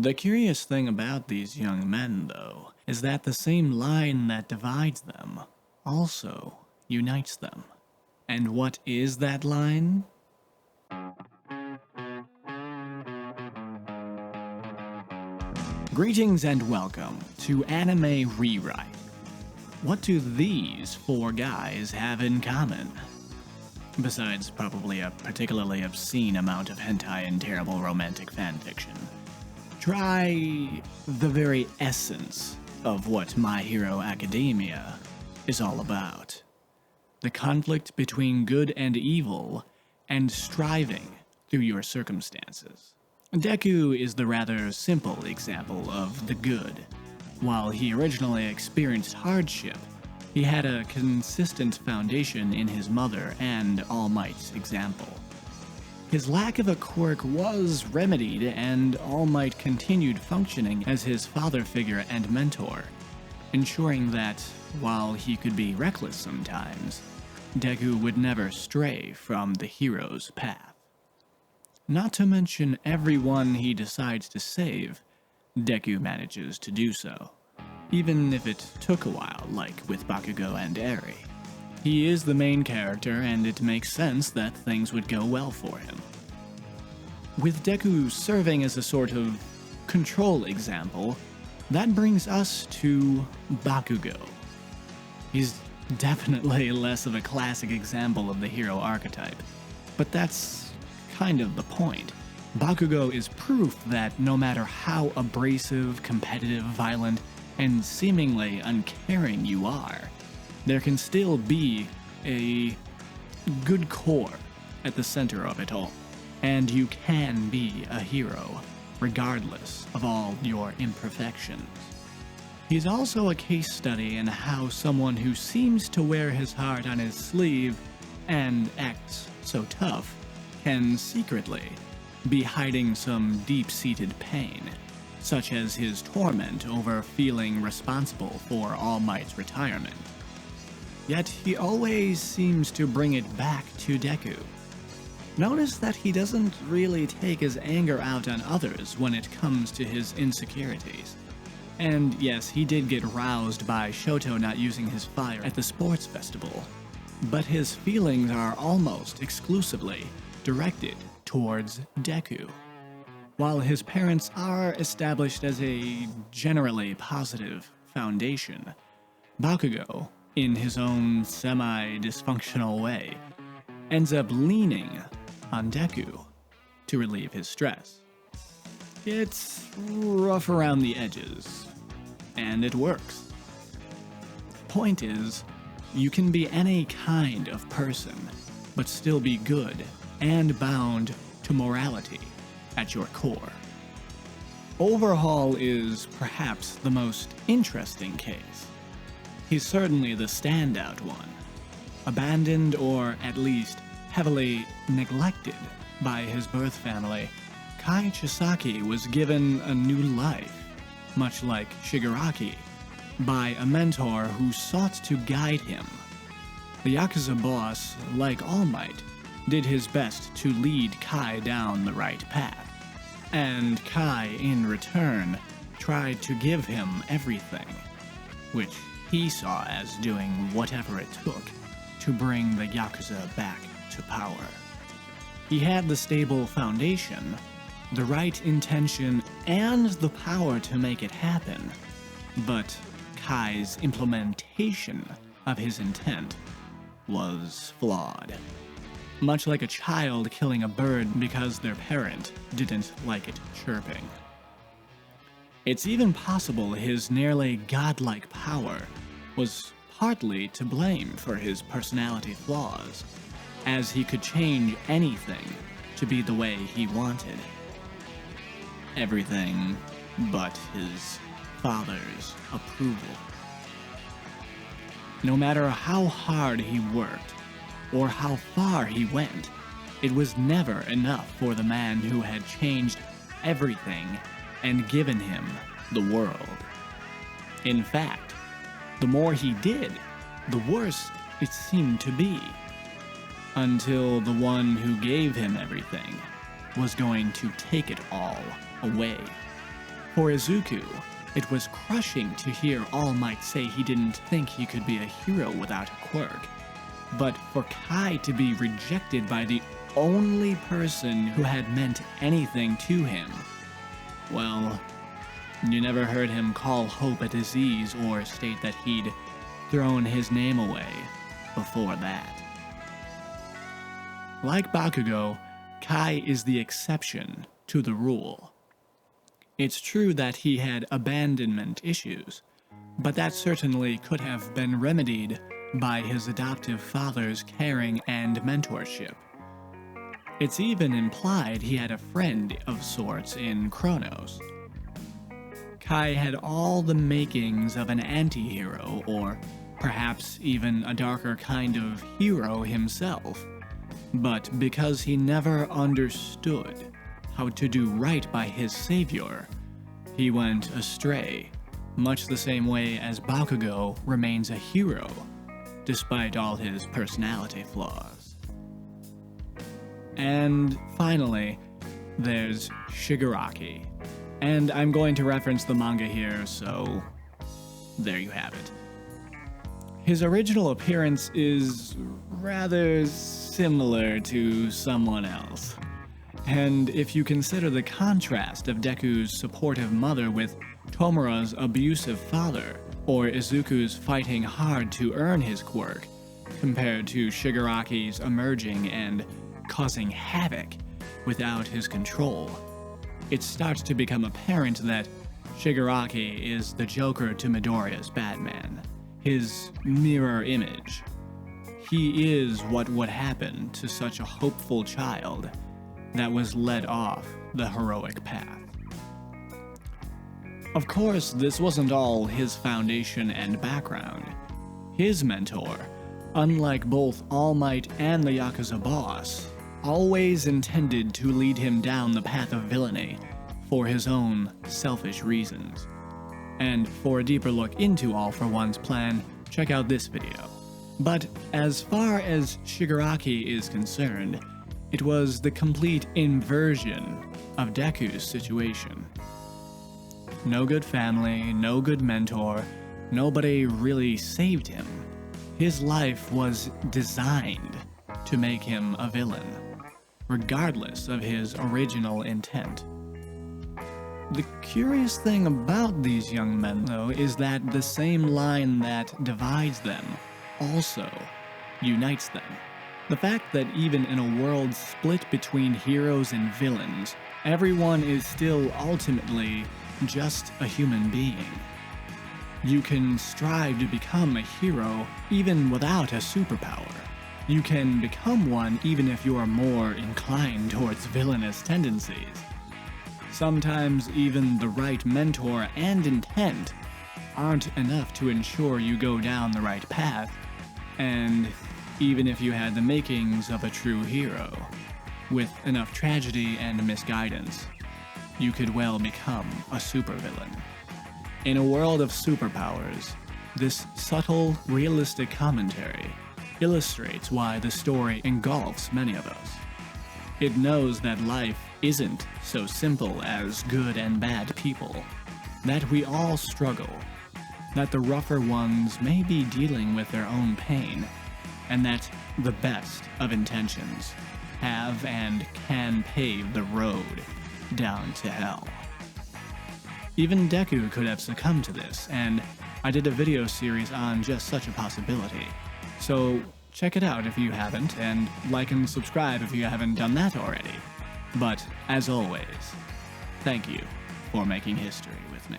The curious thing about these young men, though, is that the same line that divides them also unites them. And what is that line? Greetings and welcome to Anime Rewrite. What do these four guys have in common? Besides probably a particularly obscene amount of hentai and terrible romantic fanfiction. Try the very essence of what My Hero Academia is all about. The conflict between good and evil, and striving through your circumstances. Deku is the rather simple example of the good. While he originally experienced hardship, he had a consistent foundation in his mother and All Might's example. His lack of a quirk was remedied, and All Might continued functioning as his father figure and mentor, ensuring that, while he could be reckless sometimes, Deku would never stray from the hero's path. Not to mention everyone he decides to save, Deku manages to do so, even if it took a while, like with Bakugo and Eri. He is the main character, and it makes sense that things would go well for him. With Deku serving as a sort of control example, that brings us to Bakugo. He's definitely less of a classic example of the hero archetype, but that's kind of the point. Bakugo is proof that no matter how abrasive, competitive, violent, and seemingly uncaring you are, there can still be a good core at the center of it all, and you can be a hero, regardless of all your imperfections. He's also a case study in how someone who seems to wear his heart on his sleeve and acts so tough can secretly be hiding some deep-seated pain, such as his torment over feeling responsible for All Might's retirement. Yet he always seems to bring it back to Deku. Notice that he doesn't really take his anger out on others when it comes to his insecurities. And yes, he did get roused by Shoto not using his fire at the sports festival, but his feelings are almost exclusively directed towards Deku. While his parents are established as a generally positive foundation, Bakugo, in his own semi-dysfunctional way, ends up leaning on Deku to relieve his stress. It's rough around the edges, and it works. Point is, you can be any kind of person, but still be good and bound to morality at your core. Overhaul is perhaps the most interesting case. He's certainly the standout one. Abandoned, or at least heavily neglected by his birth family, Kai Chisaki was given a new life, much like Shigaraki, by a mentor who sought to guide him. The Yakuza boss, like All Might, did his best to lead Kai down the right path, and Kai, in return, tried to give him everything, which he saw as doing whatever it took to bring the Yakuza back to power. He had the stable foundation, the right intention, and the power to make it happen, but Kai's implementation of his intent was flawed. Much like a child killing a bird because their parent didn't like it chirping. It's even possible his nearly godlike power was partly to blame for his personality flaws, as he could change anything to be the way he wanted. Everything but his father's approval. No matter how hard he worked, or how far he went, it was never enough for the man who had changed everything and given him the world. In fact, the more he did, the worse it seemed to be, until the one who gave him everything was going to take it all away. For Izuku, it was crushing to hear All Might say he didn't think he could be a hero without a quirk. But for Kai to be rejected by the only person who had meant anything to him, well, you never heard him call hope a disease or state that he'd thrown his name away before that. Like Bakugo, Kai is the exception to the rule. It's true that he had abandonment issues, but that certainly could have been remedied by his adoptive father's caring and mentorship. It's even implied he had a friend of sorts in Kronos. Kai had all the makings of an anti-hero, or perhaps even a darker kind of hero himself, but because he never understood how to do right by his savior, he went astray, much the same way as Bakugo remains a hero, despite all his personality flaws. And finally, there's Shigaraki. And I'm going to reference the manga here, so there you have it. His original appearance is rather similar to someone else. And if you consider the contrast of Deku's supportive mother with Tomura's abusive father, or Izuku's fighting hard to earn his quirk, compared to Shigaraki's emerging and causing havoc without his control, it starts to become apparent that Shigaraki is the Joker to Midoriya's Batman, his mirror image. He is what would happen to such a hopeful child that was led off the heroic path. Of course, this wasn't all his foundation and background. His mentor, unlike both All Might and the Yakuza boss, always intended to lead him down the path of villainy for his own selfish reasons. And for a deeper look into All for One's plan, check out this video. But as far as Shigaraki is concerned, it was the complete inversion of Deku's situation. No good family, no good mentor, nobody really saved him. His life was designed to make him a villain, regardless of his original intent. The curious thing about these young men, though, is that the same line that divides them also unites them. The fact that even in a world split between heroes and villains, everyone is still ultimately just a human being. You can strive to become a hero even without a superpower. You can become one even if you are more inclined towards villainous tendencies. Sometimes even the right mentor and intent aren't enough to ensure you go down the right path, and even if you had the makings of a true hero, with enough tragedy and misguidance, you could well become a supervillain. In a world of superpowers, this subtle, realistic commentary illustrates why the story engulfs many of us. It knows that life isn't so simple as good and bad people, that we all struggle, that the rougher ones may be dealing with their own pain, and that the best of intentions have and can pave the road down to hell. Even Deku could have succumbed to this, and I did a video series on just such a possibility. So check it out if you haven't, and like and subscribe if you haven't done that already. But as always, thank you for making history with me.